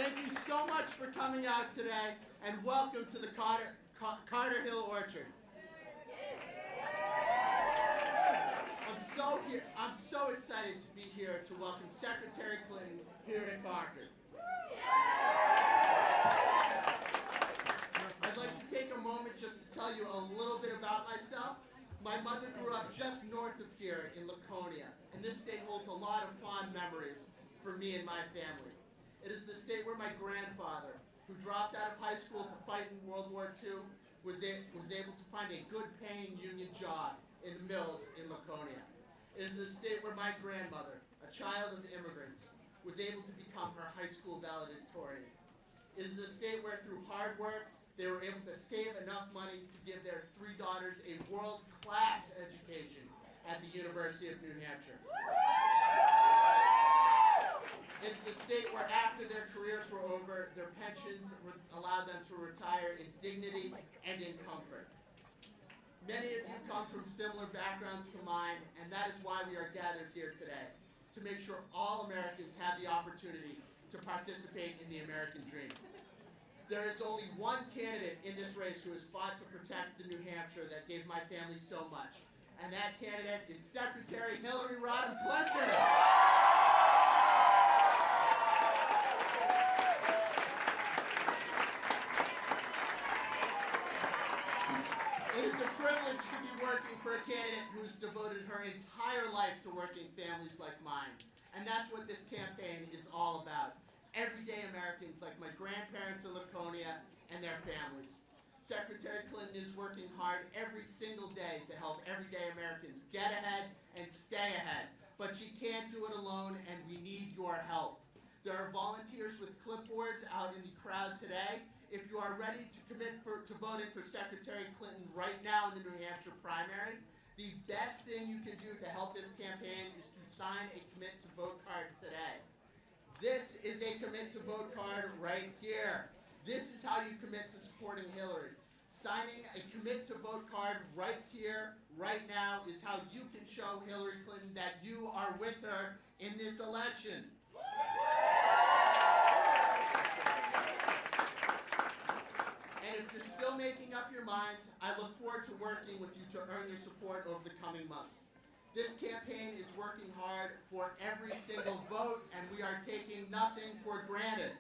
Thank you so much for coming out today, and welcome to the Carter Hill Orchard. I'm so excited to be here to welcome Secretary Clinton here at Concord. I'd like to take a moment just to tell you a little bit about myself. My mother grew up just north of here in Laconia, and this state holds a lot of fond memories for me and my family. It is the state where my grandfather, who dropped out of high school to fight in World War II, was able to find a good-paying union job in the mills in Laconia. It is the state where my grandmother, a child of immigrants, was able to become her high school valedictorian. It is the state where, through hard work, they were able to save enough money to give their 3 daughters a world-class education at the University of New Hampshire. It's the state where, after their careers were over, their pensions allowed them to retire in dignity and in comfort. Many of you come from similar backgrounds to mine, and that is why we are gathered here today, to make sure all Americans have the opportunity to participate in the American dream. There is only one candidate in this race who has fought to protect the New Hampshire that gave my family so much, and that candidate is Secretary Hillary Rodham Clinton. It is a privilege to be working for a candidate who's devoted her entire life to working families like mine. And that's what this campaign is all about. Everyday Americans like my grandparents in Laconia and their families. Secretary Clinton is working hard every single day to help everyday Americans get ahead and stay ahead. But she can't do it alone, and we need your help. There are volunteers with clipboards out in the crowd today. If you are ready to commit to voting for Secretary Clinton right now in the New Hampshire primary, the best thing you can do to help this campaign is to sign a commit to vote card today. This is a commit to vote card right here. This is how you commit to supporting Hillary. Signing a commit to vote card right here, right now, is how you can show Hillary Clinton that you are with her in this election. And if you're still making up your mind, I look forward to working with you to earn your support over the coming months. This campaign is working hard for every single vote, and we are taking nothing for granted.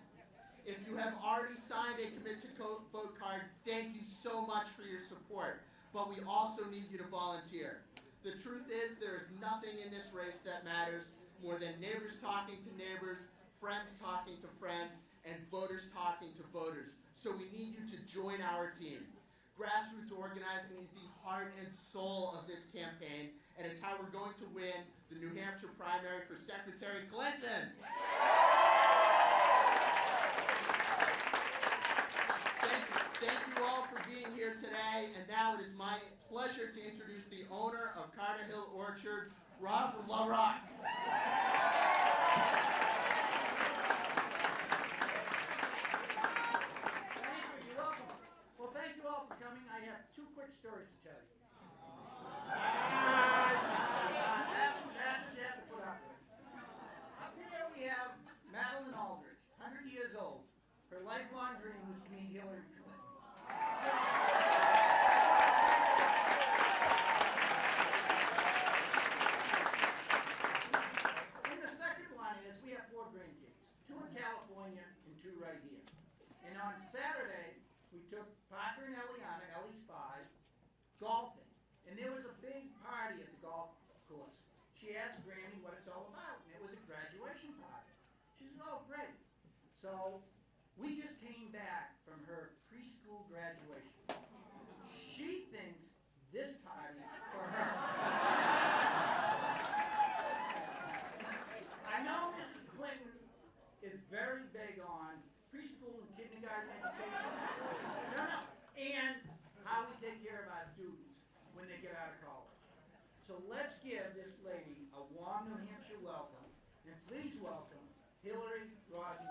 If you have already signed a commit to vote card, thank you so much for your support. But we also need you to volunteer. The truth is, there is nothing in this race that matters more than neighbors talking to neighbors, friends talking to friends, and voters talking to voters. So we need you to join our team. Grassroots organizing is the heart and soul of this campaign, and it's how we're going to win the New Hampshire primary for Secretary Clinton. Thank you all for being here today, and now it is my pleasure to introduce the owner of Carter Hill Orchard, Rob LaRock. I have 2 quick stories to tell you. That's what you have to put up with. Up here we have Madeline Aldridge, 100 years old. Her lifelong dream was to meet Hillary Clinton. And the second one is we have 4 grandkids, 2 in California and 2 right here. And on Saturday, we took Parker and Eliana, Ellie's 5, golfing. And there was a big party at the golf course. She asked Granny what it's all about, and it was a graduation party. She said, oh, great. So we just came back from her preschool graduation. She thinks this party's for her. I know Mrs. Clinton is very big on preschool and kindergarten education. No. And how we take care of our students when they get out of college. So let's give this lady a warm New Hampshire welcome. And please welcome Hillary Rodham.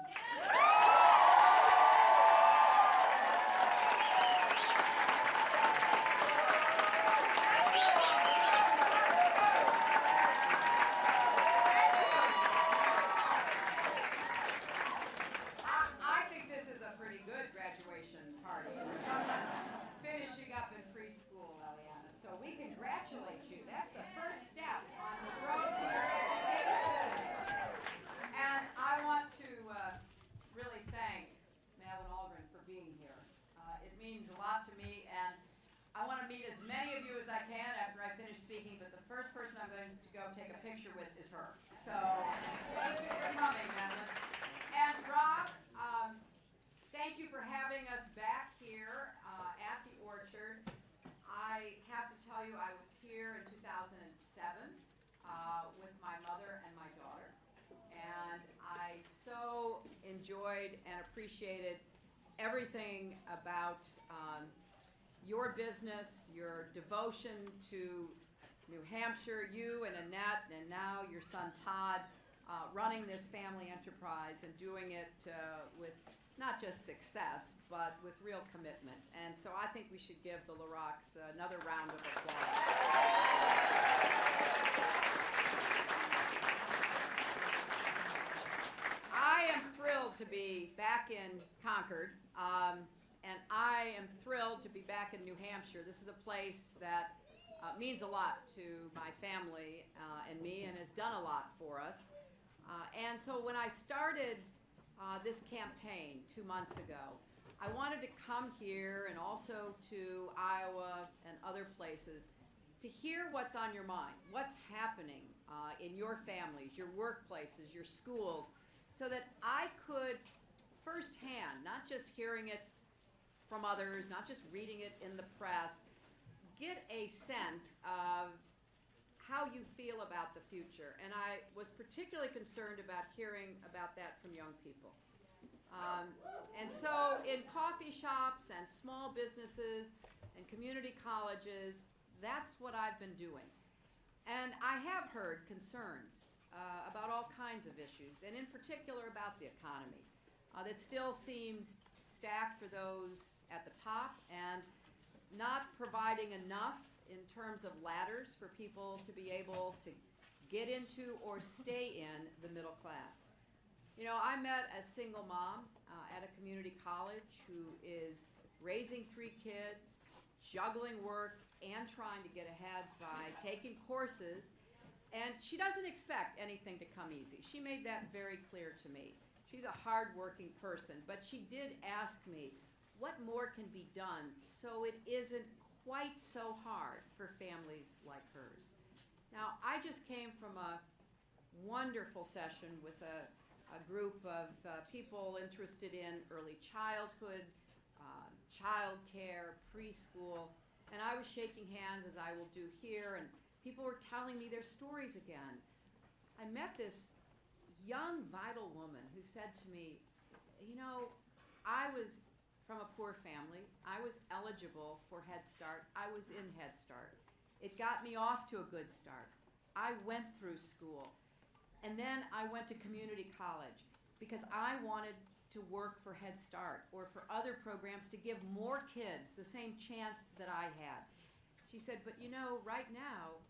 I enjoyed and appreciated everything about your business, your devotion to New Hampshire, you and Annette, and now your son Todd, running this family enterprise and doing it with not just success, but with real commitment. And so I think we should give the LaRocques another round of applause. I am thrilled to be back in Concord, and I am thrilled to be back in New Hampshire. This is a place that means a lot to my family and me, and has done a lot for us. And so when I started this campaign 2 months ago, I wanted to come here and also to Iowa and other places to hear what's on your mind, what's happening in your families, your workplaces, your schools, so that I could firsthand, not just hearing it from others, not just reading it in the press, get a sense of how you feel about the future. And I was particularly concerned about hearing about that from young people. And so in coffee shops and small businesses and community colleges, that's what I've been doing. And I have heard concerns about all kinds of issues, and in particular about the economy, that still seems stacked for those at the top and not providing enough in terms of ladders for people to be able to get into or stay in the middle class. You know, I met a single mom at a community college who is raising 3 kids, juggling work, and trying to get ahead by taking courses, and she doesn't expect anything to come easy. She made that very clear to me. She's a hard-working person, but she did ask me, what more can be done so it isn't quite so hard for families like hers? Now, I just came from a wonderful session with a group of people interested in early childhood, child care, preschool, and I was shaking hands, as I will do here, and people were telling me their stories again. I met this young, vital woman who said to me, you know, I was from a poor family. I was eligible for Head Start. I was in Head Start. It got me off to a good start. I went through school. And then I went to community college because I wanted to work for Head Start or for other programs to give more kids the same chance that I had. She said, but you know, right now,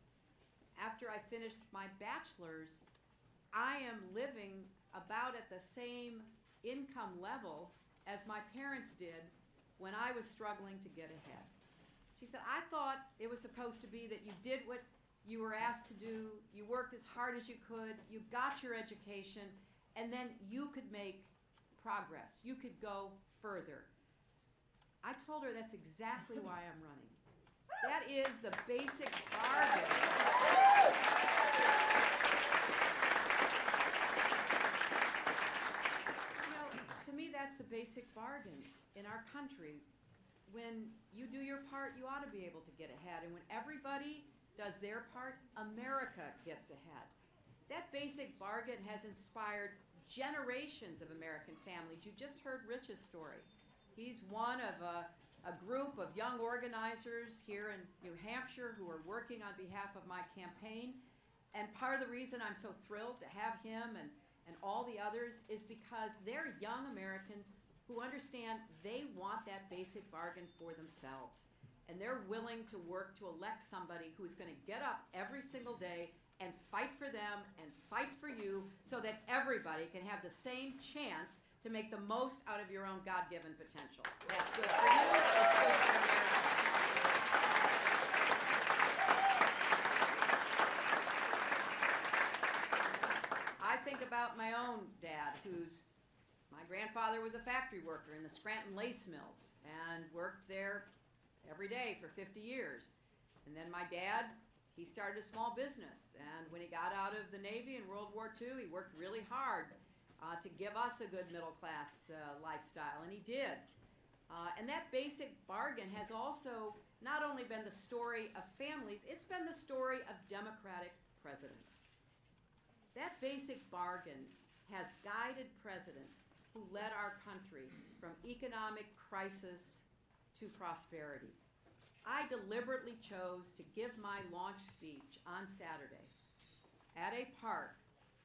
after I finished my bachelor's, I am living about at the same income level as my parents did when I was struggling to get ahead. She said, I thought it was supposed to be that you did what you were asked to do, you worked as hard as you could, you got your education, and then you could make progress. You could go further. I told her that's exactly why I'm running. That is the basic bargain. You know, to me, that's the basic bargain in our country. When you do your part, you ought to be able to get ahead. And when everybody does their part, America gets ahead. That basic bargain has inspired generations of American families. You just heard Rich's story. He's one of a group of young organizers here in New Hampshire who are working on behalf of my campaign. And part of the reason I'm so thrilled to have him and all the others is because they're young Americans who understand they want that basic bargain for themselves. And they're willing to work to elect somebody who's going to get up every single day and fight for them and fight for you so that everybody can have the same chance to make the most out of your own God-given potential. That's good for you, it's good for America. I think about my own dad, my grandfather was a factory worker in the Scranton lace mills and worked there every day for 50 years. And then my dad, he started a small business, and when he got out of the Navy in World War II, he worked really hard to give us a good middle-class lifestyle, and he did. And that basic bargain has also not only been the story of families, it's been the story of Democratic presidents. That basic bargain has guided presidents who led our country from economic crisis to prosperity. I deliberately chose to give my launch speech on Saturday at a park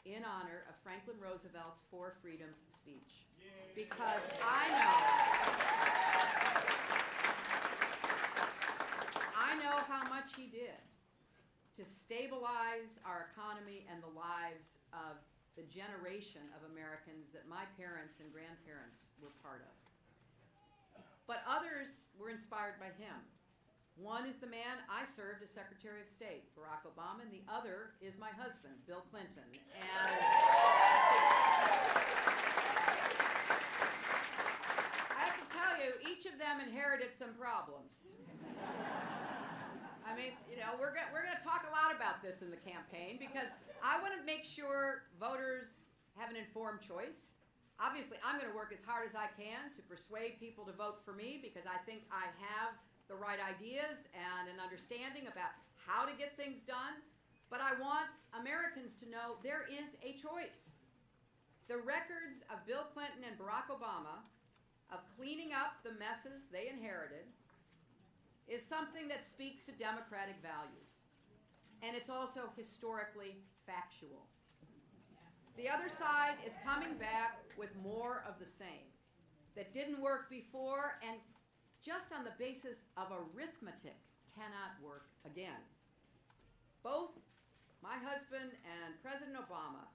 in honor of Franklin Roosevelt's Four Freedoms speech. Because I know how much he did to stabilize our economy and the lives of the generation of Americans that my parents and grandparents were part of. But others were inspired by him. One is the man I served as Secretary of State, Barack Obama, and the other is my husband, Bill Clinton. And I have to tell you, each of them inherited some problems. I mean, you know, we're going to talk a lot about this in the campaign because I want to make sure voters have an informed choice. Obviously, I'm going to work as hard as I can to persuade people to vote for me because I think I have the right ideas and an understanding about how to get things done. But I want Americans to know there is a choice. The records of Bill Clinton and Barack Obama of cleaning up the messes they inherited is something that speaks to democratic values. And it's also historically factual. The other side is coming back with more of the same that didn't work before and just on the basis of arithmetic cannot work again. Both my husband and President Obama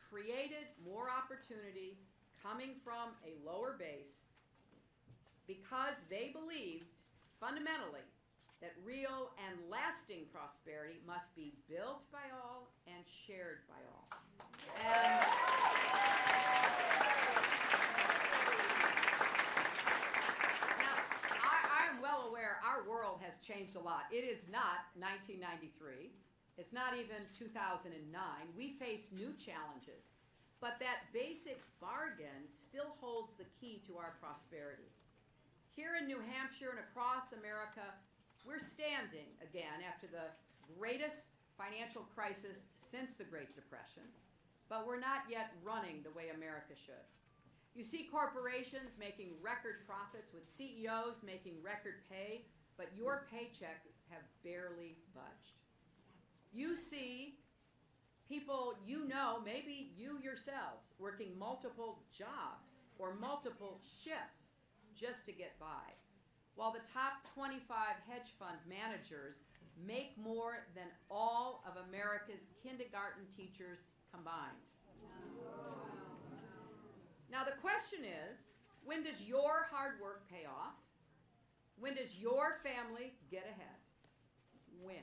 created more opportunity coming from a lower base because they believed fundamentally that real and lasting prosperity must be built by all and shared by all. And now, I am well aware our world has changed a lot. It is not 1993. It's not even 2009. We face new challenges. But that basic bargain still holds the key to our prosperity. Here in New Hampshire and across America, we're standing again after the greatest financial crisis since the Great Depression, but we're not yet running the way America should. You see corporations making record profits with CEOs making record pay, but your paychecks have barely budged. You see people you know, maybe you yourselves, working multiple jobs or multiple shifts just to get by, while the top 25 hedge fund managers make more than all of America's kindergarten teachers combined. Now the question is, when does your hard work pay off? When does your family get ahead? When?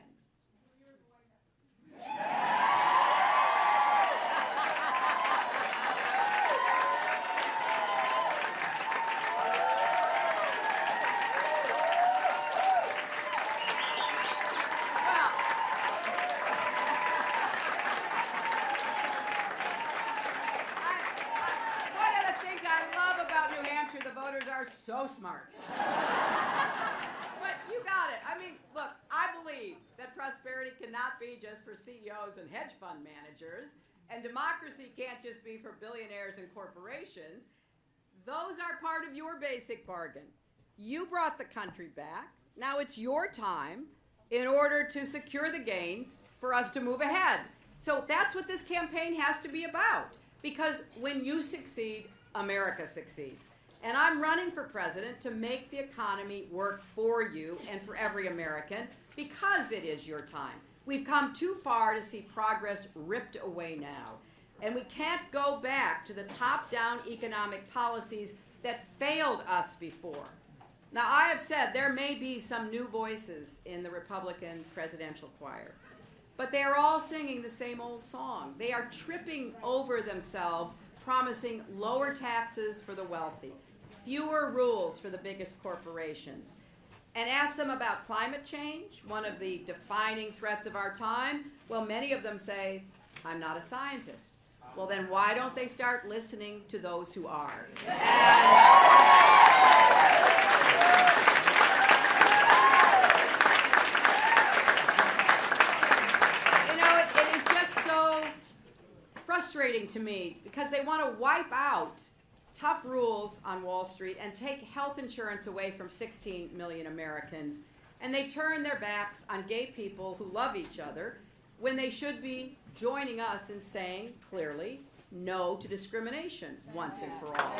So smart. But you got it. I mean, look, I believe that prosperity cannot be just for CEOs and hedge fund managers, and democracy can't just be for billionaires and corporations. Those are part of your basic bargain. You brought the country back. Now it's your time in order to secure the gains for us to move ahead. So that's what this campaign has to be about, because when you succeed, America succeeds. And I'm running for president to make the economy work for you and for every American because it is your time. We've come too far to see progress ripped away now. And we can't go back to the top-down economic policies that failed us before. Now, I have said there may be some new voices in the Republican presidential choir, but they are all singing the same old song. They are tripping over themselves, promising lower taxes for the wealthy, fewer rules for the biggest corporations, and ask them about climate change, one of the defining threats of our time. Well, many of them say, I'm not a scientist. Well, then why don't they start listening to those who are? You know, it is just so frustrating to me because they want to wipe out tough rules on Wall Street and take health insurance away from 16 million Americans, and they turn their backs on gay people who love each other when they should be joining us in saying clearly no to discrimination once and for all.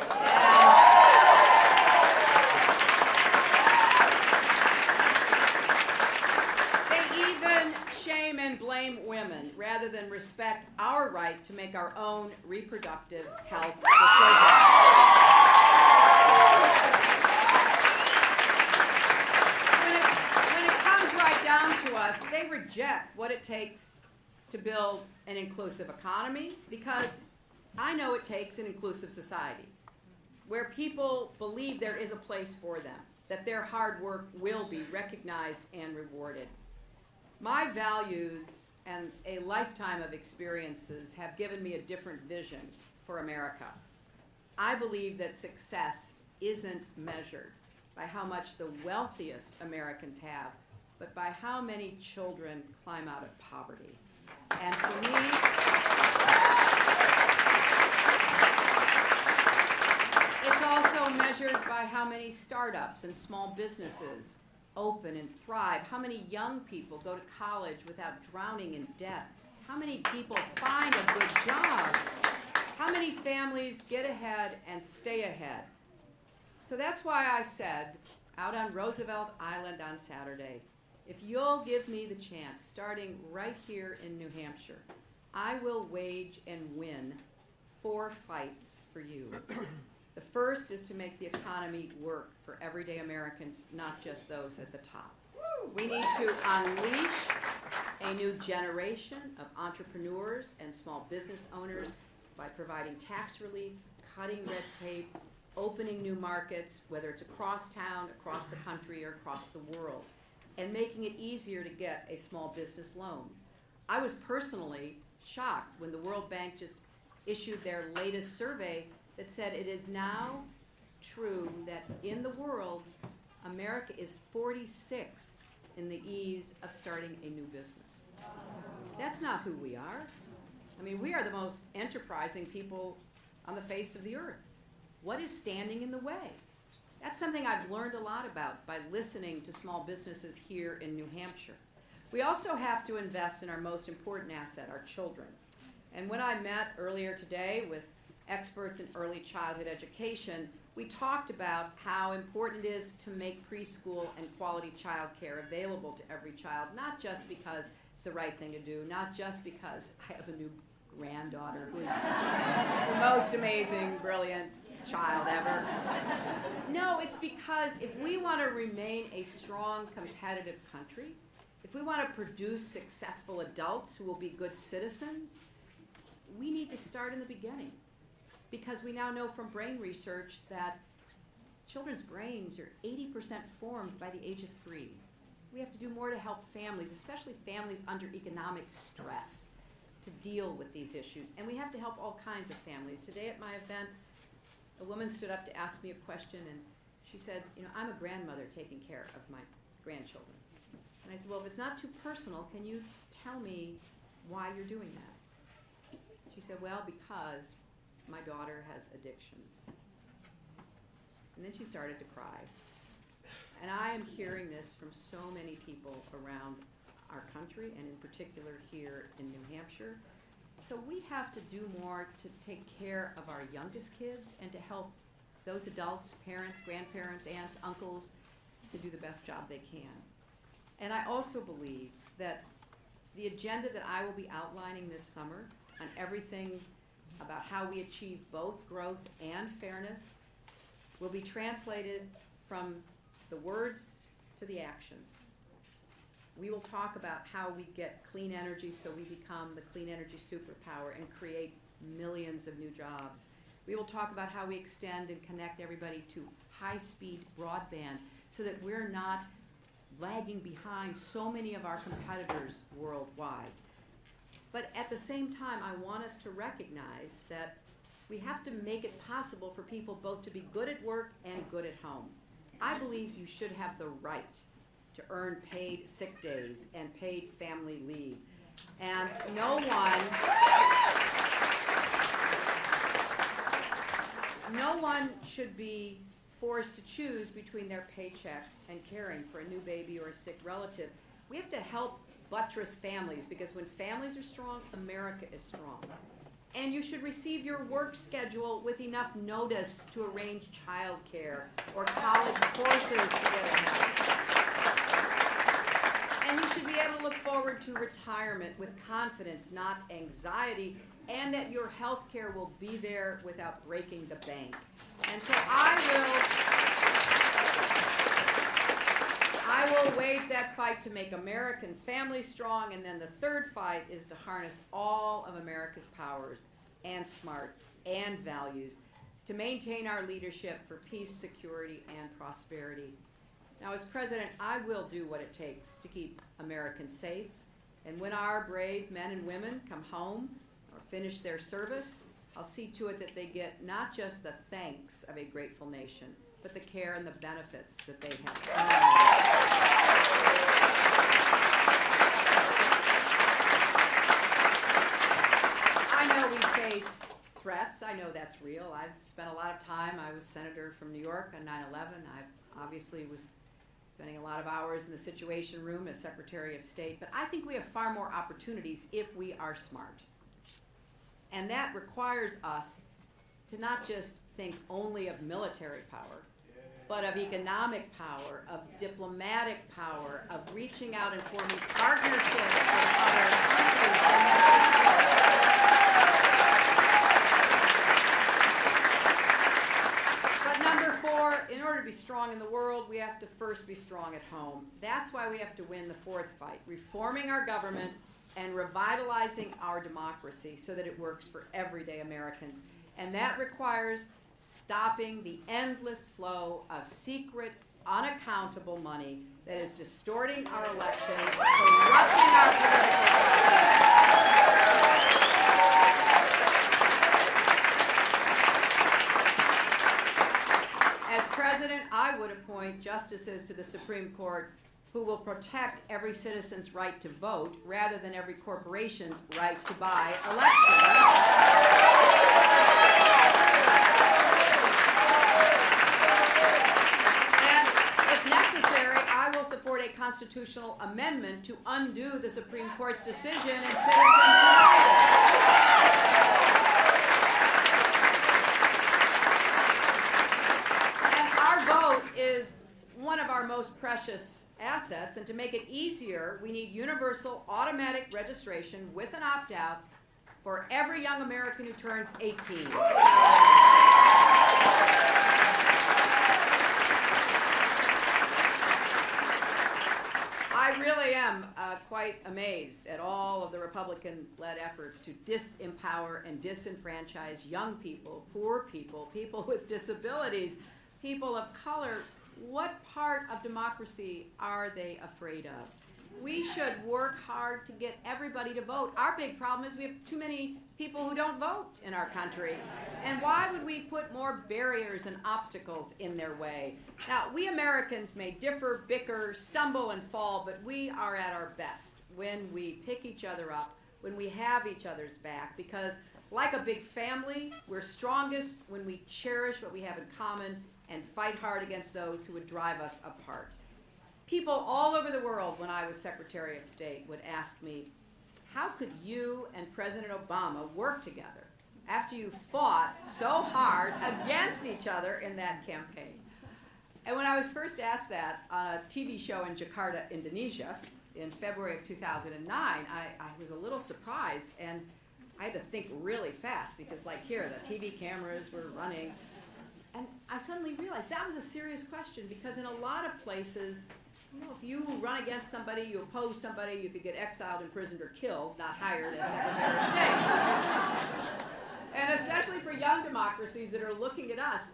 They even shame and blame women rather than respect our right to make our own reproductive health decisions. When it comes right down to us, they reject what it takes to build an inclusive economy, because I know it takes an inclusive society where people believe there is a place for them, that their hard work will be recognized and rewarded. My values and a lifetime of experiences have given me a different vision for America. I believe that success isn't measured by how much the wealthiest Americans have, but by how many children climb out of poverty. And for me, it's also measured by how many startups and small businesses open and thrive, how many young people go to college without drowning in debt, how many people find a good job, how many families get ahead and stay ahead. So that's why I said, out on Roosevelt Island on Saturday, if you'll give me the chance, starting right here in New Hampshire, I will wage and win 4 fights for you. The first is to make the economy work for everyday Americans, not just those at the top. We need to unleash a new generation of entrepreneurs and small business owners by providing tax relief, cutting red tape, opening new markets, whether it's across town, across the country, or across the world, and making it easier to get a small business loan. I was personally shocked when the World Bank just issued their latest survey that said it is now true that in the world, America is 46th in the ease of starting a new business. That's not who we are. I mean, we are the most enterprising people on the face of the earth. What is standing in the way? That's something I've learned a lot about by listening to small businesses here in New Hampshire. We also have to invest in our most important asset, our children. And when I met earlier today with experts in early childhood education, we talked about how important it is to make preschool and quality child care available to every child, not just because it's the right thing to do, not just because I have a new granddaughter who's the most amazing, brilliant child ever. No, it's because if we want to remain a strong, competitive country, if we want to produce successful adults who will be good citizens, we need to start in the beginning. Because we now know from brain research that children's brains are 80% formed by the age of 3. We have to do more to help families, especially families under economic stress, to deal with these issues. And we have to help all kinds of families. Today at my event, a woman stood up to ask me a question, and she said, you know, I'm a grandmother taking care of my grandchildren. And I said, well, if it's not too personal, can you tell me why you're doing that? She said, well, because my daughter has addictions. And then she started to cry. And I am hearing this from so many people around our country, and in particular here in New Hampshire. So we have to do more to take care of our youngest kids and to help those adults, parents, grandparents, aunts, uncles, to do the best job they can. And I also believe that the agenda that I will be outlining this summer on everything about how we achieve both growth and fairness will be translated from the words to the actions. We will talk about how we get clean energy so we become the clean energy superpower and create millions of new jobs. We will talk about how we extend and connect everybody to high-speed broadband so that we're not lagging behind so many of our competitors worldwide. But at the same time, I want us to recognize that we have to make it possible for people both to be good at work and good at home. I believe you should have the right to earn paid sick days and paid family leave. And no one one should be forced to choose between their paycheck and caring for a new baby or a sick relative. We have to help buttress families, because when families are strong, America is strong. And you should receive your work schedule with enough notice to arrange childcare or college courses to get ahead. And you should be able to look forward to retirement with confidence, not anxiety, and that your health care will be there without breaking the bank. And so I will wage that fight to make American families strong, and then the third fight is to harness all of America's powers and smarts and values to maintain our leadership for peace, security, and prosperity. Now, as president, I will do what it takes to keep Americans safe, and when our brave men and women come home or finish their service, I'll see to it that they get not just the thanks of a grateful nation, but the care and the benefits that they have earned. I know we face threats. I know that's real. I've spent a lot of time. I was senator from New York on 9/11. I obviously was spending a lot of hours in the Situation Room as Secretary of State. But I think we have far more opportunities if we are smart. And that requires us to not just think only of military power, but of economic power, of diplomatic power, of reaching out and forming partnerships with other countries. But number four, in order to be strong in the world, we have to first be strong at home. That's why we have to win the fourth fight, reforming our government and revitalizing our democracy so that it works for everyday Americans. And that requires stopping the endless flow of secret, unaccountable money that is distorting our elections, corrupting our political process. As president, I would appoint justices to the Supreme Court who will protect every citizen's right to vote rather than every corporation's right to buy elections. And if necessary, I will support a constitutional amendment to undo the Supreme Court's decision in And our vote is one of our most precious assets, and to make it easier, we need universal automatic registration with an opt-out for every young American who turns 18. I really am quite amazed at all of the Republican-led efforts to disempower and disenfranchise young people, poor people, people with disabilities, people of color. What part of democracy are they afraid of? We should work hard to get everybody to vote. Our big problem is we have too many people who don't vote in our country. And why would we put more barriers and obstacles in their way? Now, we Americans may differ, bicker, stumble, and fall, but we are at our best when we pick each other up, when we have each other's back, because like a big family, we're strongest when we cherish what we have in common and fight hard against those who would drive us apart. People all over the world, when I was Secretary of State, would ask me, how could you and President Obama work together after you fought so hard against each other in that campaign? And when I was first asked that on a TV show in Jakarta, Indonesia, in February of 2009, I was a little surprised, and I had to think really fast because, like here, the TV cameras were running. And I suddenly realized that was a serious question, because in a lot of places, you know, if you run against somebody, you oppose somebody, you could get exiled, imprisoned, or killed, not hired as Secretary of State. And especially for young democracies that are looking at us,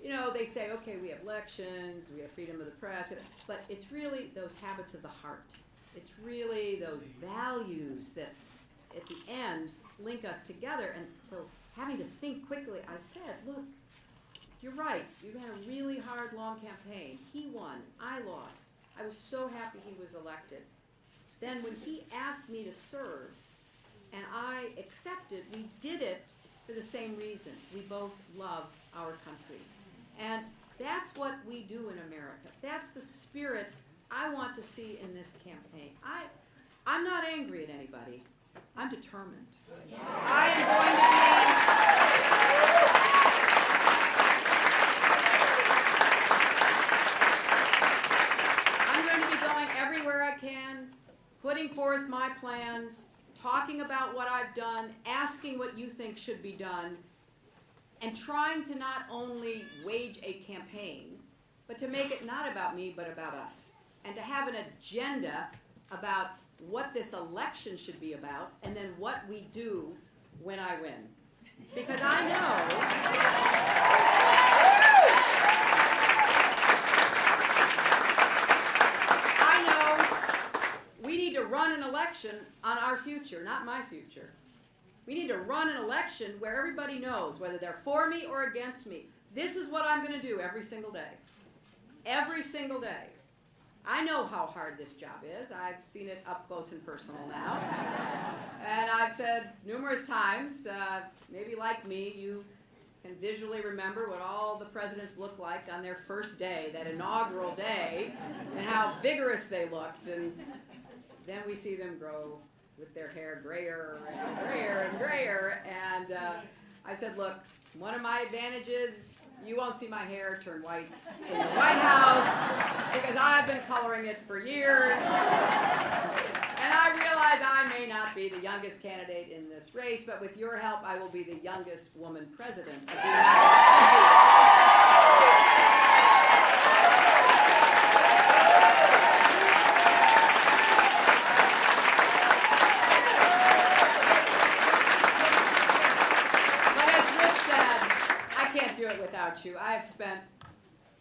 you know, they say, okay, we have elections, we have freedom of the press, but it's really those habits of the heart. It's really those values that, at the end, link us together. And so, having to think quickly, I said, look, you're right. You ran a really hard, long campaign. He won. I lost. I was so happy he was elected. Then when he asked me to serve, and I accepted, we did it for the same reason. We both love our country. And that's what we do in America. That's the spirit I want to see in this campaign. I'm not angry at anybody. I'm determined. I am going to be going everywhere I can, putting forth my plans, talking about what I've done, asking what you think should be done, and trying to not only wage a campaign, but to make it not about me, but about us. And to have an agenda about what this election should be about, and then what we do when I win. Because I know we need to run an election on our future, not my future. We need to run an election where everybody knows whether they're for me or against me. This is what I'm going to do every single day. Every single day. I know how hard this job is. I've seen it up close and personal now. And I've said numerous times, maybe like me, you can visually remember what all the presidents looked like on their first day, that inaugural day, and how vigorous they looked. And then we see them grow with their hair grayer and grayer and grayer. And I said, look, one of my advantages, you won't see my hair turn white in the White House because I've been coloring it for years. And I realize I may not be the youngest candidate in this race, but with your help, I will be the youngest woman president of the United States. Without you. I have spent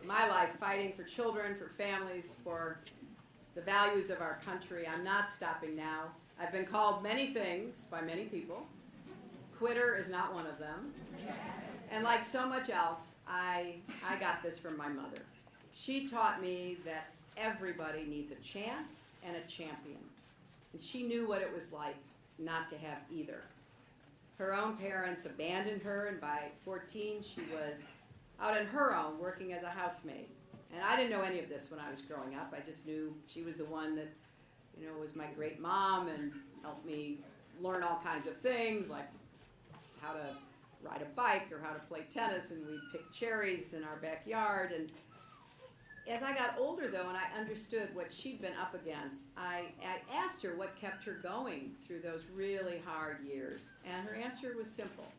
my life fighting for children, for families, for the values of our country. I'm not stopping now. I've been called many things by many people. Quitter is not one of them. And like so much else, I got this from my mother. She taught me that everybody needs a chance and a champion. And she knew what it was like not to have either. Her own parents abandoned her, and by 14 she was out on her own working as a housemaid. And I didn't know any of this when I was growing up. I just knew she was the one that, was my great mom and helped me learn all kinds of things, like how to ride a bike or how to play tennis, and we'd pick cherries in our backyard. And as I got older, though, and I understood what she'd been up against, I asked her what kept her going through those really hard years. And her answer was simple.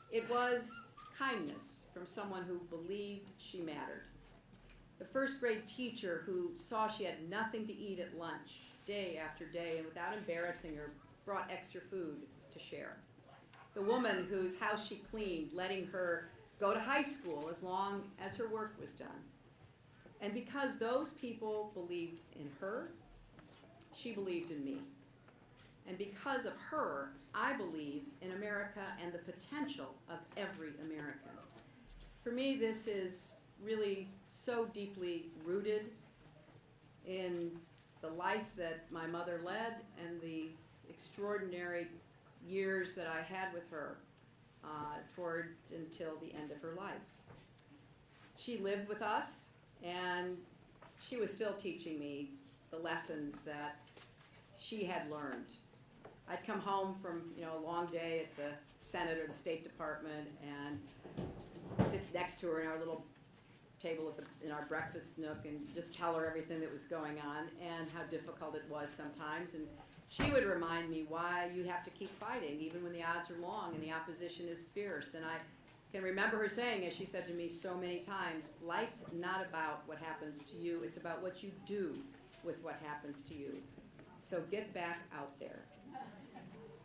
It was kindness from someone who believed she mattered. The first grade teacher who saw she had nothing to eat at lunch day after day and without embarrassing her brought extra food to share. The woman whose house she cleaned, letting her go to high school as long as her work was done. And because those people believed in her, she believed in me. And because of her, I believe in America and the potential of every American. For me, this is really so deeply rooted in the life that my mother led and the extraordinary years that I had with her until the end of her life. She lived with us, and she was still teaching me the lessons that she had learned. I'd come home from a long day at the Senate or the State Department and sit next to her in our little table in our breakfast nook and just tell her everything that was going on and how difficult it was sometimes. And she would remind me why you have to keep fighting even when the odds are long and the opposition is fierce. And I can remember her saying, as she said to me so many times, life's not about what happens to you, it's about what you do with what happens to you. So get back out there.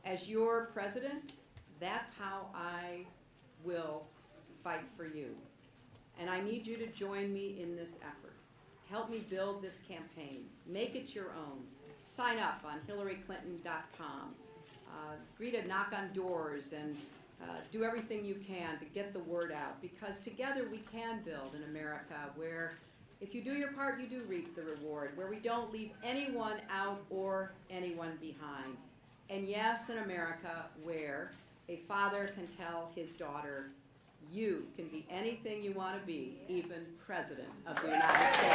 As your president, that's how I will fight for you. And I need you to join me in this effort. Help me build this campaign. Make it your own. Sign up on HillaryClinton.com. Greet a knock on doors and do everything you can to get the word out, because together we can build an America where if you do your part, you do reap the reward, where we don't leave anyone out or anyone behind. And yes, an America where a father can tell his daughter, you can be anything you want to be, even President of the United States.